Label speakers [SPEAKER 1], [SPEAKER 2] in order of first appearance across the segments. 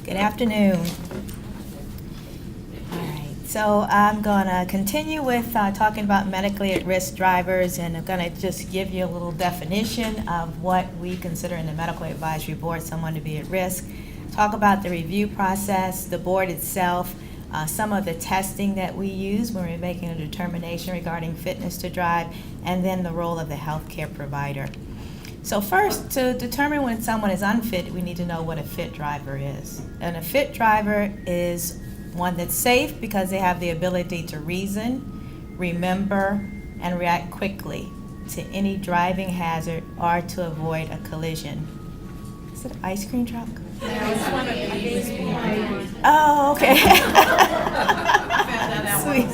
[SPEAKER 1] Good afternoon. All right, so I'm going to continue with talking about medically at-risk drivers, and I'm going to just give you a little definition of what we consider in the Medical Advisory Board someone to be at risk. Talk about the review process, the board itself, some of the testing that we use when we're making a determination regarding fitness to drive, and then the role of the healthcare provider. So first, to determine when someone is unfit, we need to know what a fit driver is. And a fit driver is one that's safe because they have the ability to reason, remember, and react quickly to any driving hazard or to avoid a collision. Is it an ice cream truck? Oh, okay. Sweet.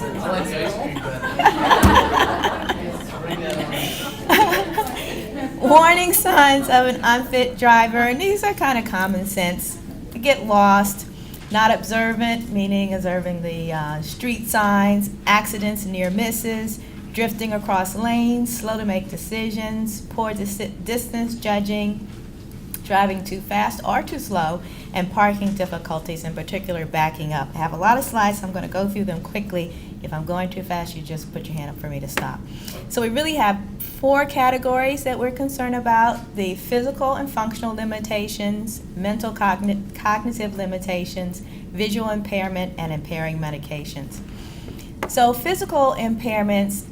[SPEAKER 1] Warning signs of an unfit driver, and these are kind of common sense. Get lost, not observant, meaning observing the street signs, accidents, near misses, drifting across lanes, slow to make decisions, poor distance judging, driving too fast or too slow, and parking difficulties, in particular backing up. I have a lot of slides, so I'm going to go through them quickly. If I'm going too fast, you just put your hand up for me to stop. So we really have 4 categories that we're concerned about: the physical and functional limitations, mental cognitive limitations, visual impairment, and impairing medications. So physical impairments,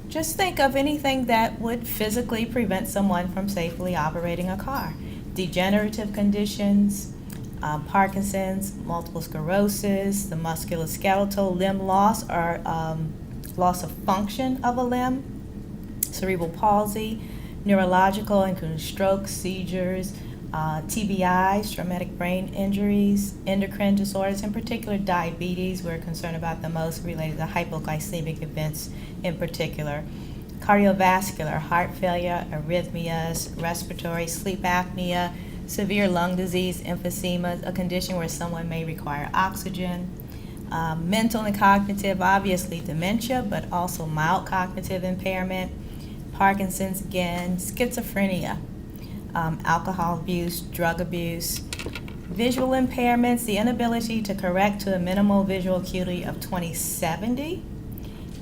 [SPEAKER 1] just think of anything that would physically prevent someone from safely operating a car. Degenerative conditions, Parkinson's, multiple sclerosis, the musculoskeletal limb loss or loss of function of a limb, cerebral palsy, neurological, including strokes, seizures, TBIs, traumatic brain injuries, endocrine disorders, in particular diabetes, we're concerned about the most related to hypoglycemic events in particular, cardiovascular, heart failure, arrhythmias, respiratory, sleep apnea, severe lung disease, emphysema, a condition where someone may require oxygen, mental and cognitive, obviously dementia, but also mild cognitive impairment, Parkinson's again, schizophrenia, alcohol abuse, drug abuse, visual impairments, the inability to correct to a minimal visual acuity of 20/70,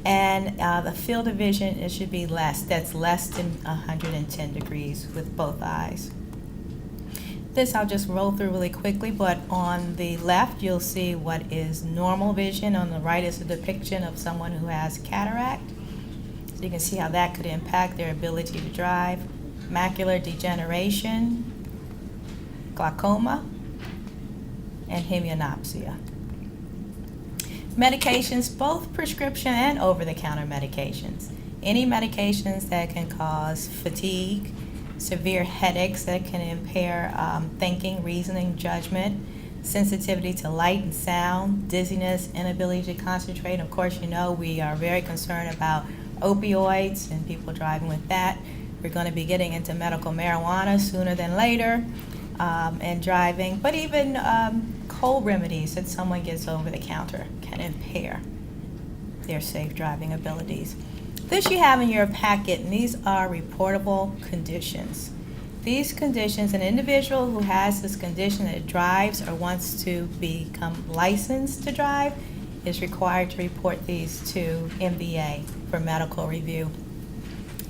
[SPEAKER 1] and the field of vision, it should be less. That's less than 110 degrees with both eyes. This I'll just roll through really quickly, but on the left you'll see what is normal vision. On the right is a depiction of someone who has cataract. So you can see how that could impact their ability to drive. Macular degeneration, glaucoma, and hemianopsia. Medications, both prescription and over-the-counter medications. Any medications that can cause fatigue, severe headaches that can impair thinking, reasoning, judgment, sensitivity to light and sound, dizziness, inability to concentrate. Of course, you know we are very concerned about opioids and people driving with that. We're going to be getting into medical marijuana sooner than later and driving, but even cold remedies that someone gets over the counter can impair their safe driving abilities. This you have in your packet, and these are reportable conditions. These conditions, an individual who has this condition that drives or wants to become licensed to drive is required to report these to MVA for medical review.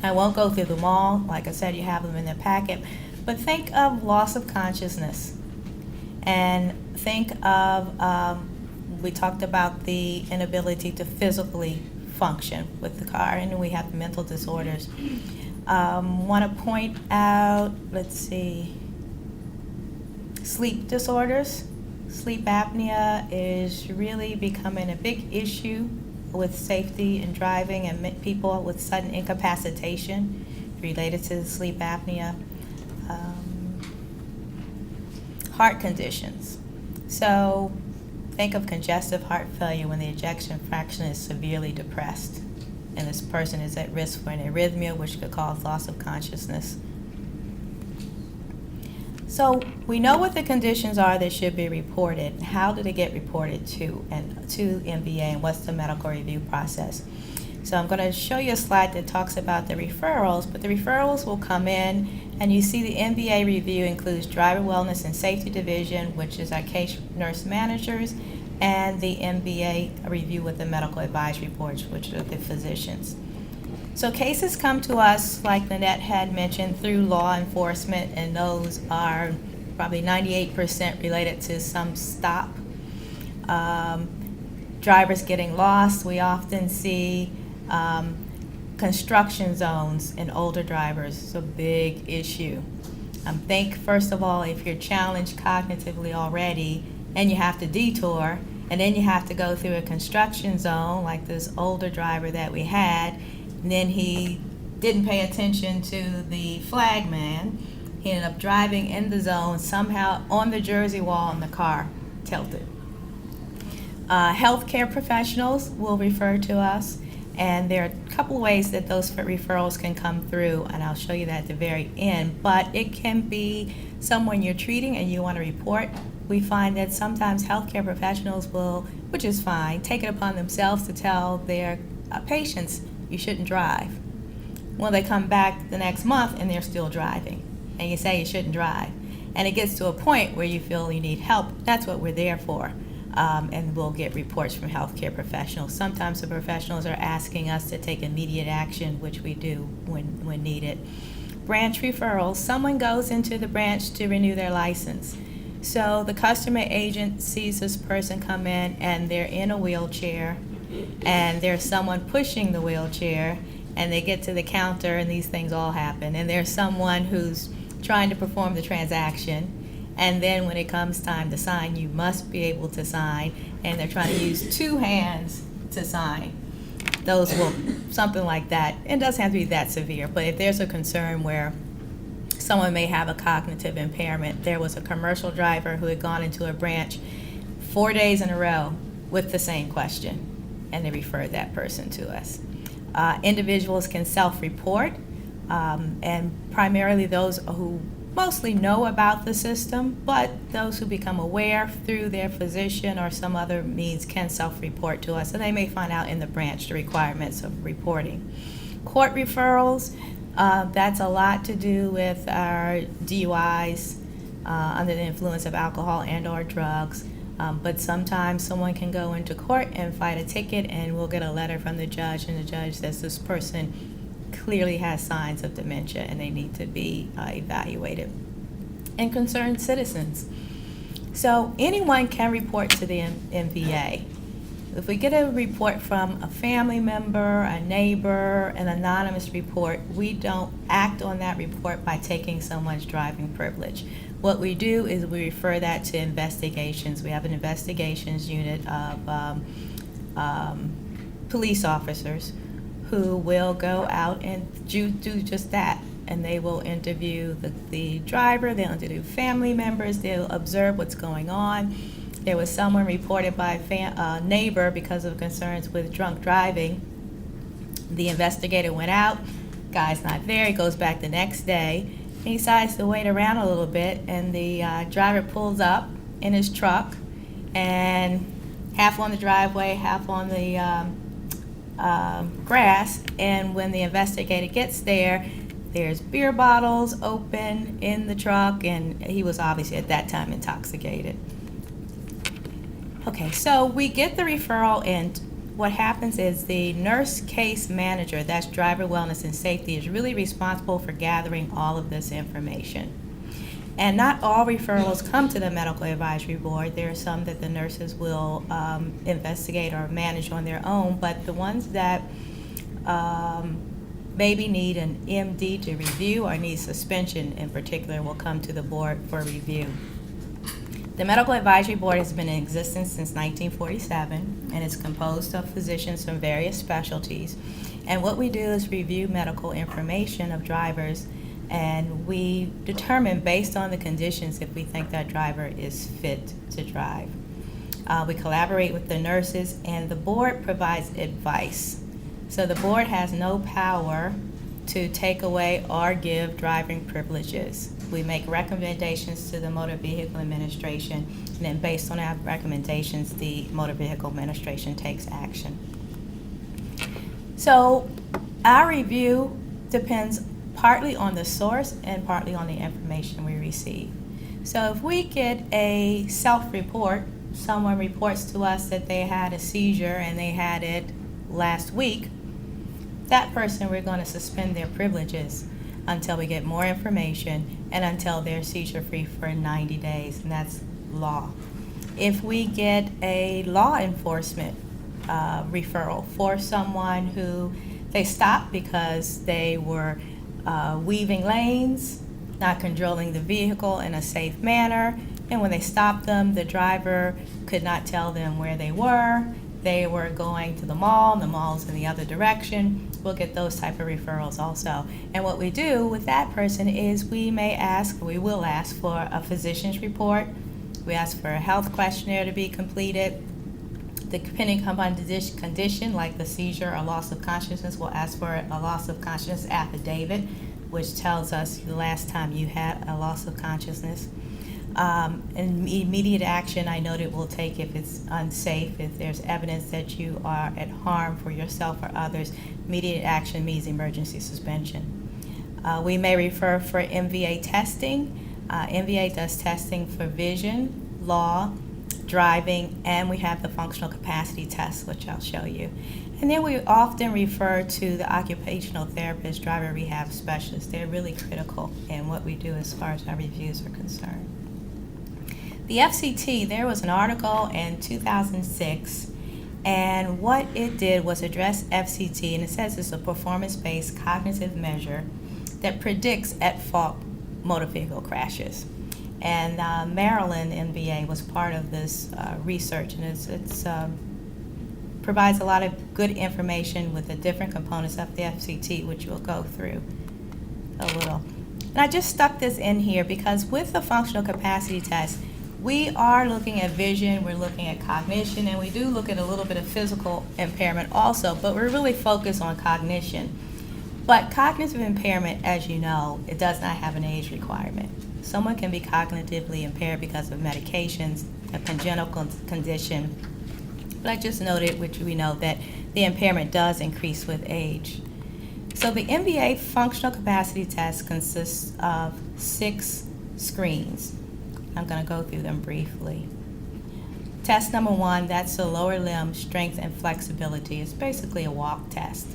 [SPEAKER 1] I won't go through them all. Like I said, you have them in the packet. But think of loss of consciousness. And think of, we talked about the inability to physically function with the car, and we have mental disorders. Want to point out, let's see, sleep disorders. Sleep apnea is really becoming a big issue with safety and driving, and people with sudden incapacitation related to sleep apnea. Heart conditions. So think of congestive heart failure when the ejection fraction is severely depressed, and this person is at risk for an arrhythmia, which could cause loss of consciousness. So we know what the conditions are that should be reported. How do they get reported to MVA, and what's the medical review process? So I'm going to show you a slide that talks about the referrals, but the referrals will come in, and you see the MVA review includes Driver Wellness and Safety Division, which is our case nurse managers, and the MVA review with the medical advisory boards, which are the physicians. So cases come to us, like Nanette had mentioned, through law enforcement, and those are probably 98% related to some stop. Drivers getting lost. We often see construction zones in older drivers. It's a big issue. Think, first of all, if you're challenged cognitively already and you have to detour, and then you have to go through a construction zone like this older driver that we had, and then he didn't pay attention to the flag man. He ended up driving in the zone, somehow on the Jersey wall, and the car tilted. Healthcare professionals will refer to us, and there are a couple of ways that those referrals can come through, and I'll show you that at the very end. But it can be someone you're treating and you want to report. We find that sometimes healthcare professionals will, which is fine, take it upon themselves to tell their patients, you shouldn't drive. Well, they come back the next month and they're still driving, and you say you shouldn't drive. And it gets to a point where you feel you need help. That's what we're there for. And we'll get reports from healthcare professionals. Sometimes the professionals are asking us to take immediate action, which we do when needed. Branch referrals. Someone goes into the branch to renew their license. So the customer agent sees this person come in, and they're in a wheelchair, and there's someone pushing the wheelchair, and they get to the counter, and these things all happen. And there's someone who's trying to perform the transaction. And then when it comes time to sign, you must be able to sign, and they're trying to use two hands to sign. Those will, something like that. It doesn't have to be that severe, but if there's a concern where someone may have a cognitive impairment, there was a commercial driver who had gone into a branch 4 days in a row with the same question, and they referred that person to us. Individuals can self-report, and primarily those who mostly know about the system, but those who become aware through their physician or some other means can self-report to us, and they may find out in the branch the requirements of reporting. Court referrals, that's a lot to do with our DUIs under the influence of alcohol and or drugs, but sometimes someone can go into court and fight a ticket, and we'll get a letter from the judge, and the judge says this person clearly has signs of dementia and they need to be evaluated. And concerned citizens. So anyone can report to the MVA. If we get a report from a family member, a neighbor, an anonymous report, we don't act on that report by taking someone's driving privilege. What we do is we refer that to investigations. We have an investigations unit of police officers who will go out and do just that. And they will interview the driver, they'll interview family members, they'll observe what's going on. There was someone reported by a neighbor because of concerns with drunk driving. The investigator went out, guy's not there, he goes back the next day. He decides to wait around a little bit, and the driver pulls up in his truck, and half on the driveway, half on the grass, and when the investigator gets there, there's beer bottles open in the truck, and he was obviously at that time intoxicated. Okay, so we get the referral, and what happens is the nurse case manager, that's driver wellness and safety, is really responsible for gathering all of this information. And not all referrals come to the medical advisory board. There are some that the nurses will investigate or manage on their own, but the ones that maybe need an MD to review or need suspension in particular will come to the board for review. The medical advisory board has been in existence since 1947, and it's composed of physicians from various specialties. And what we do is review medical information of drivers, and we determine based on the conditions if we think that driver is fit to drive. We collaborate with the nurses, and the board provides advice. So the board has no power to take away or give driving privileges. We make recommendations to the Motor Vehicle Administration, and then based on our recommendations, the Motor Vehicle Administration takes action. So our review depends partly on the source and partly on the information we receive. So if we get a self-report, someone reports to us that they had a seizure and they had it last week, that person, we're going to suspend their privileges until we get more information and until they're seizure-free for 90 days, and that's law. If we get a law enforcement referral for someone who they stopped because they were weaving lanes, not controlling the vehicle in a safe manner, and when they stopped them, the driver could not tell them where they were. They were going to the mall's in the other direction. We'll get those type of referrals also. And what we do with that person is we will ask for a physician's report. We ask for a health questionnaire to be completed. Depending upon the condition, like the seizure or loss of consciousness, we'll ask for a loss of consciousness affidavit, which tells us the last time you had a loss of consciousness. And immediate action, I noted, we'll take if it's unsafe, if there's evidence that you are at harm for yourself or others. Immediate action means emergency suspension. We may refer for MVA testing. MVA does testing for vision, law, driving, and we have the functional capacity test, which I'll show you. And then we often refer to the occupational therapist, driver rehab specialist. They're really critical in what we do as far as our reviews are concerned. The FCT, there was an article in 2006, and what it did was address FCT, and it says it's a performance-based cognitive measure that predicts at-fault motor vehicle crashes. And Maryland MVA was part of this research, and it's provides a lot of good information with the different components of the FCT, which we'll go through a little. And I just stuck this in here because with the functional capacity test, we are looking at vision, we're looking at cognition, and we do look at a little bit of physical impairment also, but we're really focused on cognition. But cognitive impairment, as you know, it does not have an age requirement. Someone can be cognitively impaired because of medications, a congenital condition, but I just noted, which we know, that the impairment does increase with age. So the MVA functional capacity test consists of 6 screens. I'm going to go through them briefly. Test number 1, that's the lower limb strength and flexibility. It's basically a walk test.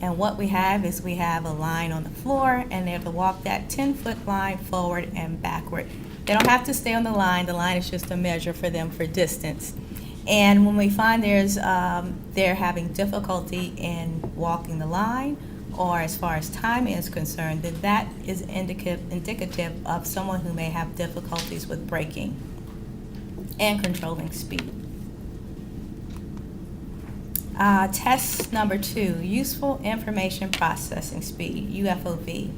[SPEAKER 1] And what we have is we have a line on the floor, and they have to walk that 10-foot line forward and backward. They don't have to stay on the line. The line is just a measure for them for distance. And when we find they're having difficulty in walking the line, or as far as time is concerned, then that is indicative of someone who may have difficulties with braking and controlling speed. Test number 2, useful information processing speed, UFOV.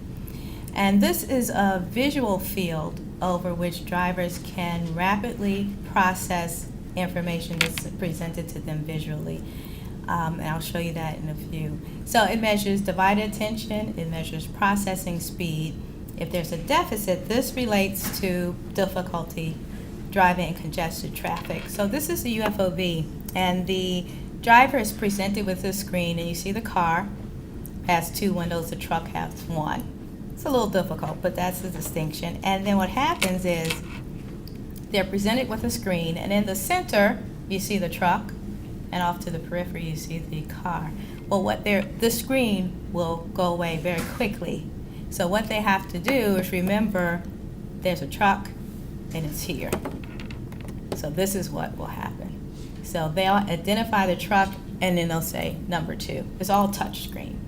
[SPEAKER 1] And this is a visual field over which drivers can rapidly process information that's presented to them visually. And I'll show you that in a few. So it measures divided attention, it measures processing speed. If there's a deficit, this relates to difficulty driving in congested traffic. So this is the UFOV, and the driver is presented with this screen, and you see the car has 2 windows, the truck has 1. It's a little difficult, but that's the distinction. And then what happens is they're presented with a screen, and in the center you see the truck, and off to the periphery you see the car. Well, the screen will go away very quickly. So what they have to do is remember there's a truck and it's here. So this is what will happen. So they'll identify the truck, and then they'll say number 2. It's all touch screen.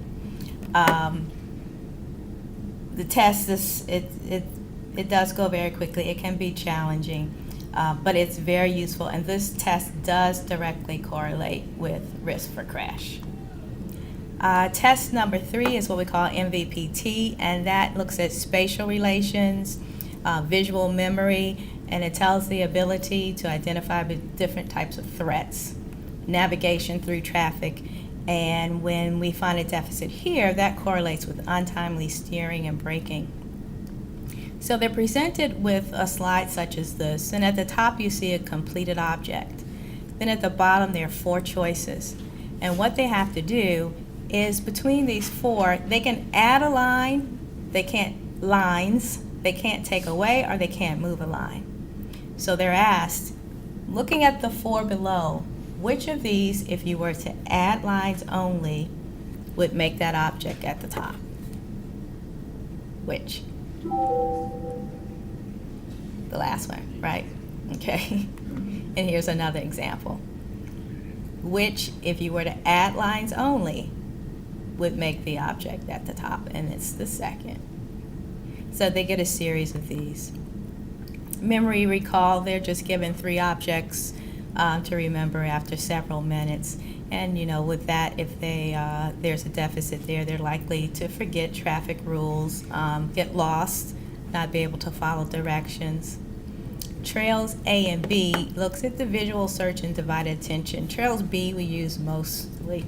[SPEAKER 1] The test it does go very quickly. It can be challenging. But it's very useful, and this test does directly correlate with risk for crash. Test number 3 is what we call MVPT, and that looks at spatial relations, visual memory, and it tells the ability to identify different types of threats, navigation through traffic, and when we find a deficit here, that correlates with untimely steering and braking. So they're presented with a slide such as this, and at the top you see a completed object. Then at the bottom there are 4 choices. And what they have to do is between these four, they can add a line, they can't take away, or they can't move a line. So they're asked, looking at the four below, which of these, if you were to add lines only, would make that object at the top? Which? The last one, right? Okay. And here's another example. Which, if you were to add lines only, would make the object at the top? And it's the second. So they get a series of these. Memory recall, they're just given 3 objects to remember after several minutes. And with that, if there's a deficit there, they're likely to forget traffic rules, get lost, not be able to follow directions. Trails A and B looks at the visual search and divided attention. Trails B we use mostly,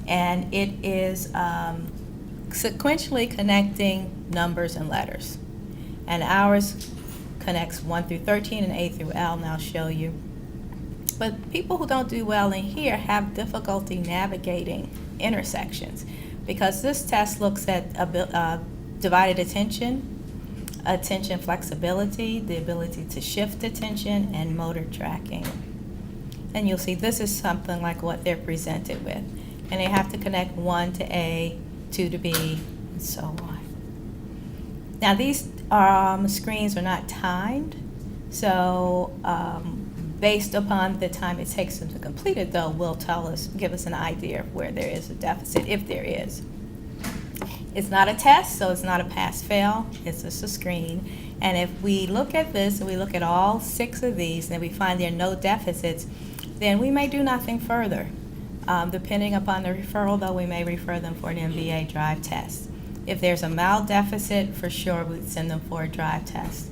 [SPEAKER 1] and it is sequentially connecting numbers and letters. And ours connects 1 through 13 and A through L, and I'll show you. But people who don't do well in here have difficulty navigating intersections, because this test looks at divided attention flexibility, the ability to shift attention, and motor tracking. And you'll see this is something like what they're presented with. And they have to connect 1 to A, 2 to B, and so on. Now these screens are not timed, so based upon the time it takes them to complete it, though, will give us an idea of where there is a deficit, if there is. It's not a test, so it's not a pass-fail. It's just a screen. And if we look at this, and we look at all 6 of these, and we find there are no deficits, then we may do nothing further. Depending upon the referral, though, we may refer them for an MVA drive test. If there's a mild deficit, for sure, we'd send them for a drive test.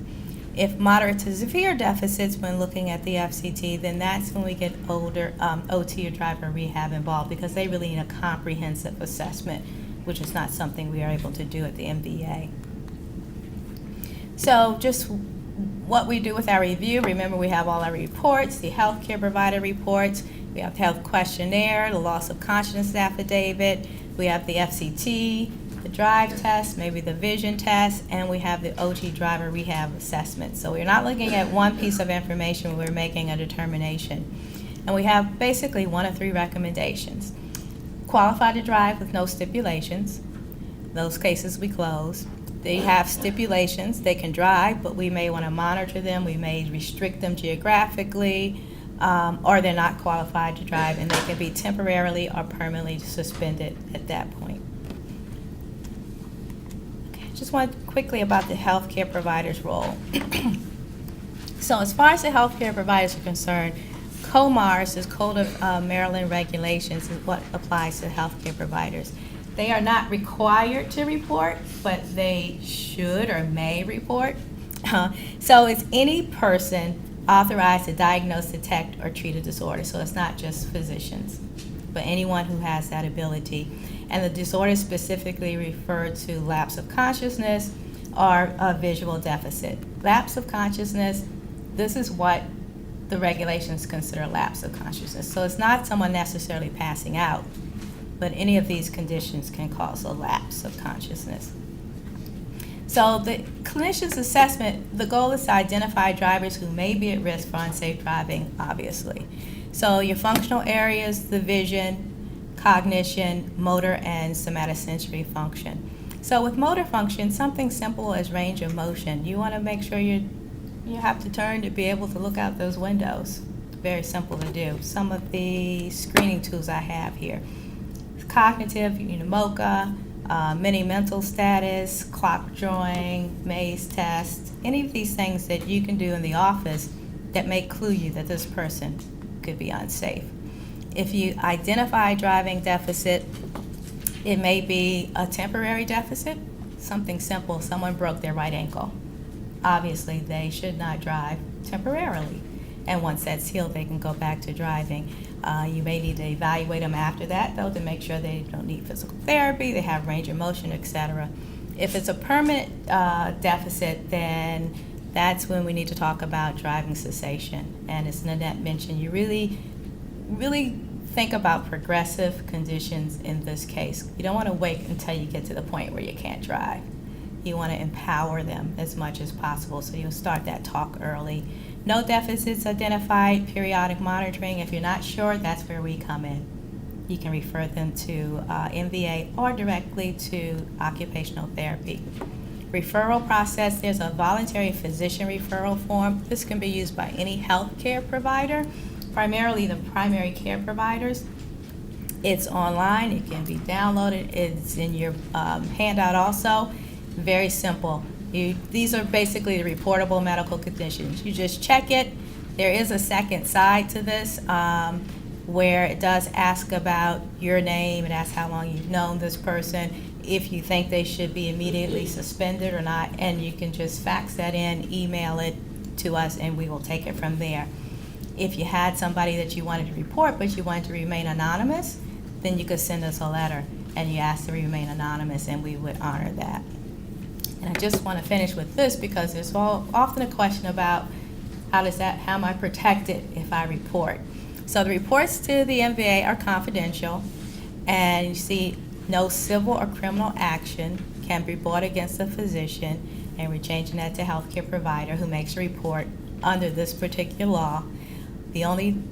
[SPEAKER 1] If moderate to severe deficits when looking at the FCT, then that's when we get older OT or driver rehab involved, because they really need a comprehensive assessment, which is not something we are able to do at the MVA. So just what we do with our review, remember we have all our reports, the healthcare provider reports, we have the health questionnaire, the loss of consciousness affidavit, we have the FCT, the drive test, maybe the vision test, and we have the OT driver rehab assessment. So we're not looking at one piece of information, we're making a determination. And we have basically 1 of 3 recommendations. Qualify to drive with no stipulations. Those cases we close. They have stipulations. They can drive, but we may want to monitor them. We may restrict them geographically, or they're not qualified to drive, and they can be temporarily or permanently suspended at that point. Okay, just want quickly about the healthcare provider's role. So as far as the healthcare providers are concerned, COMARS, is Code of Maryland Regulations, is what applies to healthcare providers. They are not required to report, but they should or may report. So it's any person authorized to diagnose, detect, or treat a disorder. So it's not just physicians, but anyone who has that ability. And the disorder specifically referred to lapse of consciousness or a visual deficit. Lapse of consciousness, this is what the regulations consider lapse of consciousness. So it's not someone necessarily passing out, but any of these conditions can cause a lapse of consciousness. So the clinician's assessment, the goal is to identify drivers who may be at risk for unsafe driving, obviously. So your functional areas, the vision, cognition, motor, and somatosensory function. So with motor function, something simple as range of motion. You want to make sure you have to turn to be able to look out those windows. Very simple to do. Some of the screening tools I have here. Cognitive, MOCA, mini mental status, clock drawing, maze test, any of these things that you can do in the office that may clue you that this person could be unsafe. If you identify a driving deficit, it may be a temporary deficit, something simple, someone broke their right ankle. Obviously, they should not drive temporarily. And once that's healed, they can go back to driving. You may need to evaluate them after that, though, to make sure they don't need physical therapy, they have range of motion, etc. If it's a permanent deficit, then that's when we need to talk about driving cessation. And as Nanette mentioned, you really think about progressive conditions in this case. You don't want to wait until you get to the point where you can't drive. You want to empower them as much as possible, so you'll start that talk early. No deficits identified, periodic monitoring. If you're not sure, that's where we come in. You can refer them to MVA or directly to occupational therapy. Referral process, there's a voluntary physician referral form. This can be used by any healthcare provider, primarily the primary care providers. It's online, it can be downloaded, it's in your handout also. Very simple. These are basically the reportable medical conditions. You just check it. There is a second side to this where it does ask about your name, it asks how long you've known this person, if you think they should be immediately suspended or not, and you can just fax that in, email it to us, and we will take it from there. If you had somebody that you wanted to report but you wanted to remain anonymous, then you could send us a letter and you ask to remain anonymous, and we would honor that. And I just want to finish with this because there's often a question about how am I protected if I report? So the reports to the MVA are confidential, and you see no civil or criminal action can be brought against a physician, and we're changing that to healthcare provider who makes a report under this particular law. The only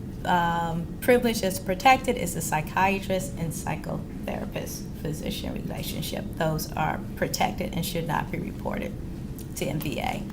[SPEAKER 1] privilege that's protected is the psychiatrist and psychotherapist physician relationship. Those are protected and should not be reported to MVA.